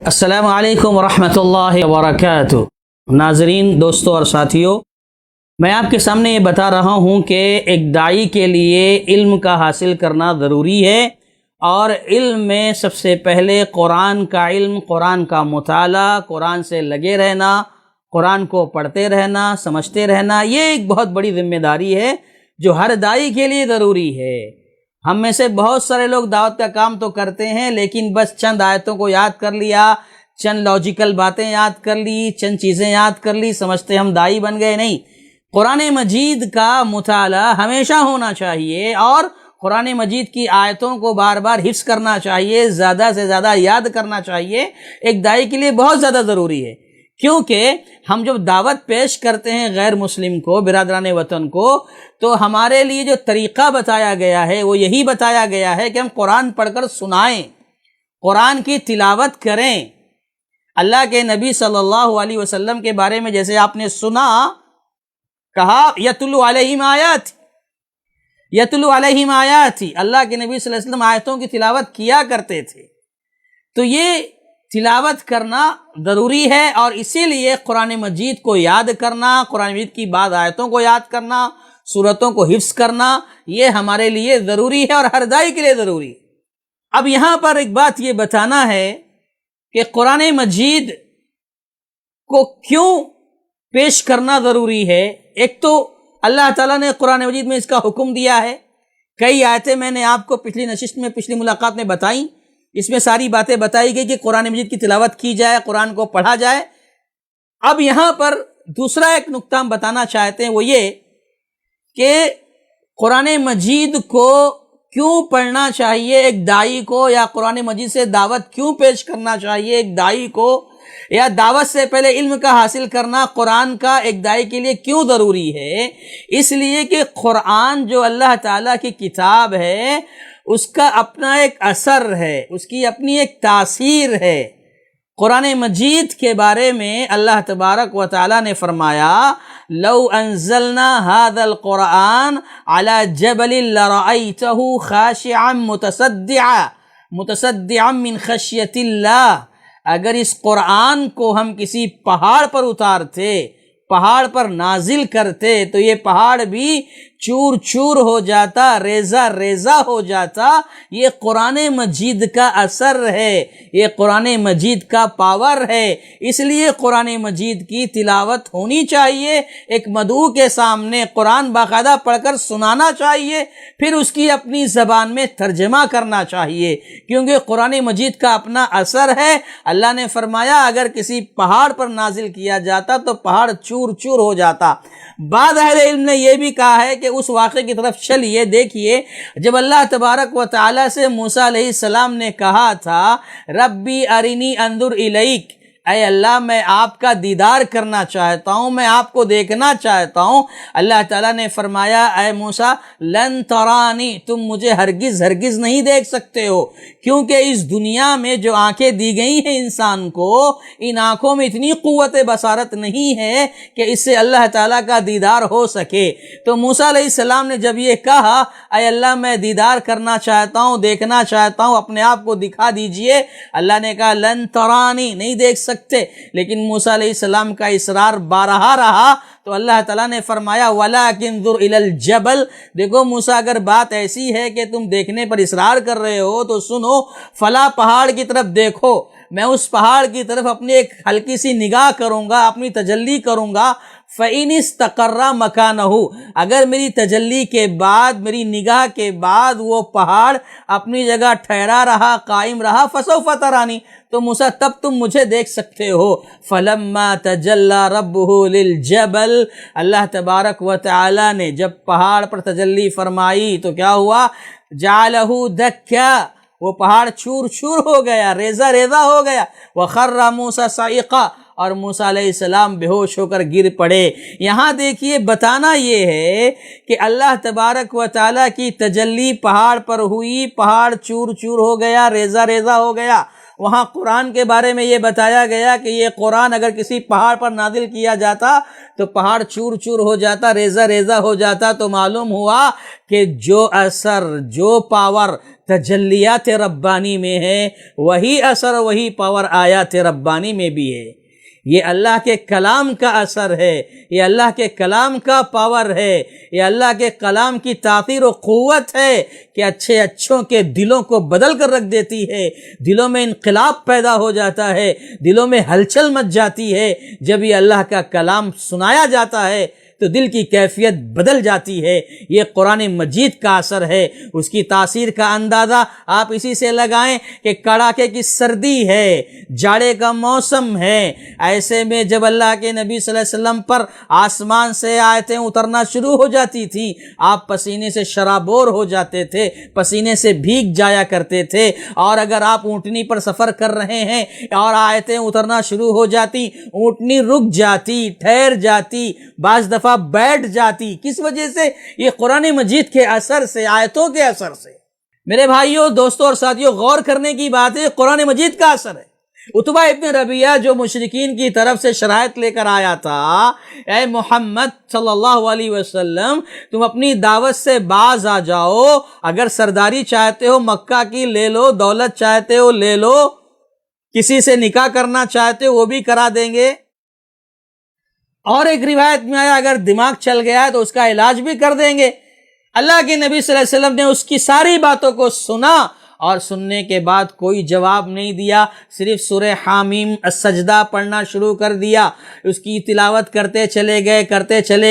السلام علیکم ورحمۃ اللہ وبرکاتہ۔ ناظرین، دوستوں اور ساتھیوں، میں آپ کے سامنے یہ بتا رہا ہوں کہ ایک داعی کے لیے علم کا حاصل کرنا ضروری ہے، اور علم میں سب سے پہلے قرآن کا علم، قرآن کا مطالعہ، قرآن سے لگے رہنا، قرآن کو پڑھتے رہنا، سمجھتے رہنا، یہ ایک بہت بڑی ذمہ داری ہے جو ہر داعی کے لیے ضروری ہے۔ ہم میں سے بہت سارے لوگ دعوت کا کام تو کرتے ہیں، لیکن بس چند آیتوں کو یاد کر لیا، چند لاجیکل باتیں یاد کر لی، چند چیزیں یاد کر لی، سمجھتے ہم داعی بن گئے۔ نہیں، قرآن مجید کا مطالعہ ہمیشہ ہونا چاہیے، اور قرآن مجید کی آیتوں کو بار بار حفظ کرنا چاہیے، زیادہ سے زیادہ یاد کرنا چاہیے، ایک داعی کے لیے بہت زیادہ ضروری ہے۔ کیونکہ ہم جب دعوت پیش کرتے ہیں غیر مسلم کو، برادران وطن کو، تو ہمارے لیے جو طریقہ بتایا گیا ہے وہ یہی بتایا گیا ہے کہ ہم قرآن پڑھ کر سنائیں، قرآن کی تلاوت کریں۔ اللہ کے نبی صلی اللہ علیہ وسلم کے بارے میں جیسے آپ نے سنا، کہا یتلو علیہم آیات، یتلو علیہم آیات، اللہ کے نبی صلی اللہ علیہ وسلم آیتوں کی تلاوت کیا کرتے تھے۔ تو یہ تلاوت کرنا ضروری ہے، اور اسی لیے قرآن مجید کو یاد کرنا، قرآن مجید کی بعض آیتوں کو یاد کرنا، سورتوں کو حفظ کرنا، یہ ہمارے لیے ضروری ہے اور ہر داعی کے لیے ضروری ہے۔ اب یہاں پر ایک بات یہ بتانا ہے کہ قرآن مجید کو کیوں پیش کرنا ضروری ہے۔ ایک تو اللہ تعالیٰ نے قرآن مجید میں اس کا حکم دیا ہے، کئی آیتیں میں نے آپ کو پچھلی نشست میں، پچھلی ملاقات میں بتائیں، اس میں ساری باتیں بتائی گئی کہ قرآن مجید کی تلاوت کی جائے، قرآن کو پڑھا جائے۔ اب یہاں پر دوسرا ایک نقطہ ہم بتانا چاہتے ہیں، وہ یہ کہ قرآن مجید کو کیوں پڑھنا چاہیے ایک داعی کو، یا قرآن مجید سے دعوت کیوں پیش کرنا چاہیے ایک داعی کو، یا دعوت سے پہلے علم کا حاصل کرنا قرآن کا ایک داعی کے لیے کیوں ضروری ہے۔ اس لیے کہ قرآن جو اللہ تعالیٰ کی کتاب ہے، اس کا اپنا ایک اثر ہے، اس کی اپنی ایک تاثیر ہے۔ قرآن مجید کے بارے میں اللہ تبارک و تعالیٰ نے فرمایا، لو انزلنا هذا القرآن على جبل لرأيته خاشعا متصدعا من خشیۃ اللہ، اگر اس قرآن کو ہم کسی پہاڑ پر اتارتے، پہاڑ پر نازل کرتے، تو یہ پہاڑ بھی چور چور ہو جاتا، ریزہ ریزہ ہو جاتا۔ یہ قرآن مجید کا اثر ہے، یہ قرآن مجید کا پاور ہے۔ اس لیے قرآن مجید کی تلاوت ہونی چاہیے، ایک مدعو کے سامنے قرآن باقاعدہ پڑھ کر سنانا چاہیے، پھر اس کی اپنی زبان میں ترجمہ کرنا چاہیے، کیونکہ قرآن مجید کا اپنا اثر ہے۔ اللہ نے فرمایا اگر کسی پہاڑ پر نازل کیا جاتا تو پہاڑ چور چور ہو جاتا۔ بعض اہل علم نے یہ بھی کہا ہے کہ اس واقعے کی طرف چلیے، دیکھیے جب اللہ تبارک و تعالیٰ سے موسیٰ علیہ السلام نے کہا تھا ربی ارنی انظر الیک، اے اللہ میں آپ کا دیدار کرنا چاہتا ہوں، میں آپ کو دیکھنا چاہتا ہوں، اللہ تعالیٰ نے فرمایا اے موسیٰ لن ترانی، تم مجھے ہرگز ہرگز نہیں دیکھ سکتے ہو، کیونکہ اس دنیا میں جو آنکھیں دی گئی ہیں انسان کو، ان آنکھوں میں اتنی قوت بصارت نہیں ہے کہ اس سے اللہ تعالیٰ کا دیدار ہو سکے۔ تو موسیٰ علیہ السلام نے جب یہ کہا اے اللہ میں دیدار کرنا چاہتا ہوں، دیکھنا چاہتا ہوں، اپنے آپ کو دکھا دیجئے، اللہ نے کہا لن ترانی، نہیں دیکھ سکتے۔ لیکن موسیٰ علیہ السلام کا اصرار بارہا رہا، تو اللہ تعالیٰ نے فرمایا وَلَٰكِنْ انظُرْ إِلَى الْجَبَلِ، دیکھو موسیٰ اگر بات ایسی ہے کہ تم دیکھنے پر اصرار کر رہے ہو تو سنو، فلاں پہاڑ کی طرف دیکھو، میں اس پہاڑ کی طرف اپنی ایک ہلکی سی نگاہ کروں گا، اپنی تجلی کروں گا، فَإِنِ اسْتَقَرَّ مَكَانَهُ، اگر میری تجلی کے بعد، میری نگاہ کے بعد وہ پہاڑ اپنی جگہ ٹھہرا رہا، قائم رہا، فَسَوْفَ تَرَانِي، تو موسیٰ تب تم مجھے دیکھ سکتے ہو۔ فَلَمَّا تَجَلَّى رَبُّهُ لِلْجَبَلِ، اللہ تبارک و تعالیٰ نے جب پہاڑ پر تجلی فرمائی تو کیا ہوا، جَعَلَهُ دَكَّا، وہ پہاڑ چور چور ہو گیا، ریزہ ریزہ ہو گیا، وَخَرَّ مُوسَىٰ صَعِقًا، اور موسیٰ علیہ السلام بے ہوش ہو کر گر پڑے۔ یہاں دیکھیے بتانا یہ ہے کہ اللہ تبارک و تعالیٰ کی تجلی پہاڑ پر ہوئی، پہاڑ چور چور ہو گیا، ریزہ ریزہ ہو گیا۔ وہاں قرآن کے بارے میں یہ بتایا گیا کہ یہ قرآن اگر کسی پہاڑ پر نازل کیا جاتا تو پہاڑ چور چور ہو جاتا، ریزہ ریزہ ہو جاتا۔ تو معلوم ہوا کہ جو اثر، جو پاور تجلیات ربانی میں ہے، وہی اثر وہی پاور آیات ربانی میں بھی ہے۔ یہ اللہ کے کلام کا اثر ہے، یہ اللہ کے کلام کا پاور ہے، یہ اللہ کے کلام کی تاثیر و قوت ہے کہ اچھوں کے دلوں کو بدل کر رکھ دیتی ہے، دلوں میں انقلاب پیدا ہو جاتا ہے، دلوں میں ہلچل مچ جاتی ہے۔ جب یہ اللہ کا کلام سنایا جاتا ہے تو دل کی کیفیت بدل جاتی ہے۔ یہ قرآن مجید کا اثر ہے۔ اس کی تاثیر کا اندازہ آپ اسی سے لگائیں کہ کڑاکے کی سردی ہے، جاڑے کا موسم ہے، ایسے میں جب اللہ کے نبی صلی اللہ علیہ وسلم پر آسمان سے آیتیں اترنا شروع ہو جاتی تھیں، آپ پسینے سے شرابور ہو جاتے تھے، پسینے سے بھیگ جایا کرتے تھے۔ اور اگر آپ اونٹنی پر سفر کر رہے ہیں اور آیتیں اترنا شروع ہو جاتی، اونٹنی رک جاتی، ٹھہر جاتی، بعض دفعہ بیٹھ جاتی۔ کس وجہ سے؟ یہ قرآن مجید کے اثر سے، آیتوں کے اثر سے۔ میرے بھائیوں، دوستوں اور ساتھیوں، غور کرنے کی بات ہے، قرآن مجید کا اثر ہے۔ عتبہ ابن ربیعہ جو مشرکین کی طرف سے شرائط لے کر آیا تھا، اے محمد صلی اللہ علیہ وسلم، تم اپنی دعوت سے باز آ جاؤ، اگر سرداری چاہتے ہو مکہ کی لے لو، دولت چاہتے ہو لے لو، کسی سے نکاح کرنا چاہتے ہو وہ بھی کرا دیں گے، اور ایک روایت میں آیا اگر دماغ چل گیا ہے تو اس کا علاج بھی کر دیں گے۔ اللہ کے نبی صلی اللہ علیہ وسلم نے اس کی ساری باتوں کو سنا، اور سننے کے بعد کوئی جواب نہیں دیا، صرف سورہ حامیم السجدہ پڑھنا شروع کر دیا، اس کی تلاوت کرتے چلے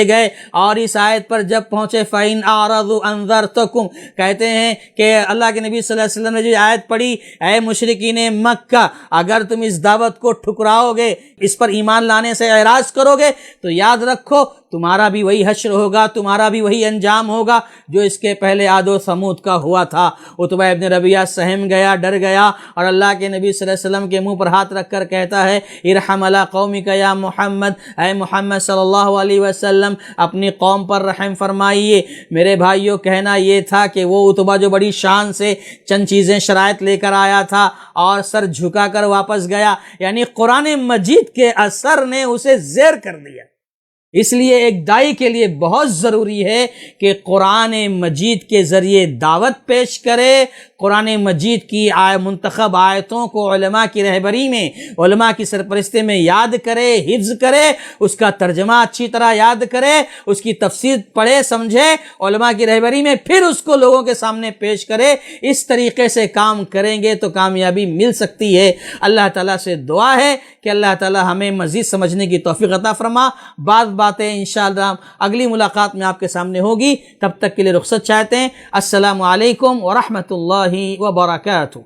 گئے، اور اس آیت پر جب پہنچے فَإِنْ أَعْرَضُوا أَنذَرْتُكُمْ، کہتے ہیں کہ اللہ کے نبی صلی اللہ علیہ وسلم نے جو آیت پڑھی، اے مشرکین مکہ، اگر تم اس دعوت کو ٹھکراؤ گے، اس پر ایمان لانے سے اعراض کرو گے، تو یاد رکھو تمہارا بھی وہی حشر ہوگا، تمہارا بھی وہی انجام ہوگا جو اس کے پہلے عاد و ثمود کا ہوا تھا۔ عتبہ ابن ربیعہ سہم گیا، ڈر گیا، اور اللہ کے نبی صلی اللہ علیہ وسلم کے منہ پر ہاتھ رکھ کر کہتا ہے ارحم علی قومک یا محمد، اے محمد صلی اللہ علیہ وسلم اپنی قوم پر رحم فرمائیے۔ میرے بھائیوں، کہنا یہ تھا کہ وہ عتبہ جو بڑی شان سے چند چیزیں شرائط لے کر آیا تھا اور سر جھکا کر واپس گیا، یعنی قرآن مجید کے اثر نے اسے زیر کر دیا۔ اس لیے ایک داعی کے لیے بہت ضروری ہے کہ قرآن مجید کے ذریعے دعوت پیش کرے، قرآن مجید کی منتخب آیتوں کو علماء کی رہبری میں، علماء کی سرپرستی میں یاد کرے، حفظ کرے، اس کا ترجمہ اچھی طرح یاد کرے، اس کی تفسیر پڑھے سمجھے علماء کی رہبری میں، پھر اس کو لوگوں کے سامنے پیش کرے۔ اس طریقے سے کام کریں گے تو کامیابی مل سکتی ہے۔ اللہ تعالیٰ سے دعا ہے کہ اللہ تعالیٰ ہمیں مزید سمجھنے کی توفیق عطا فرما۔ بعض باتیں انشاءاللہ اگلی ملاقات میں آپ کے سامنے ہوگی، تب تک کے لیے رخصت چاہتے ہیں۔ السلام علیکم ورحمۃ اللہ وبرکاتہ۔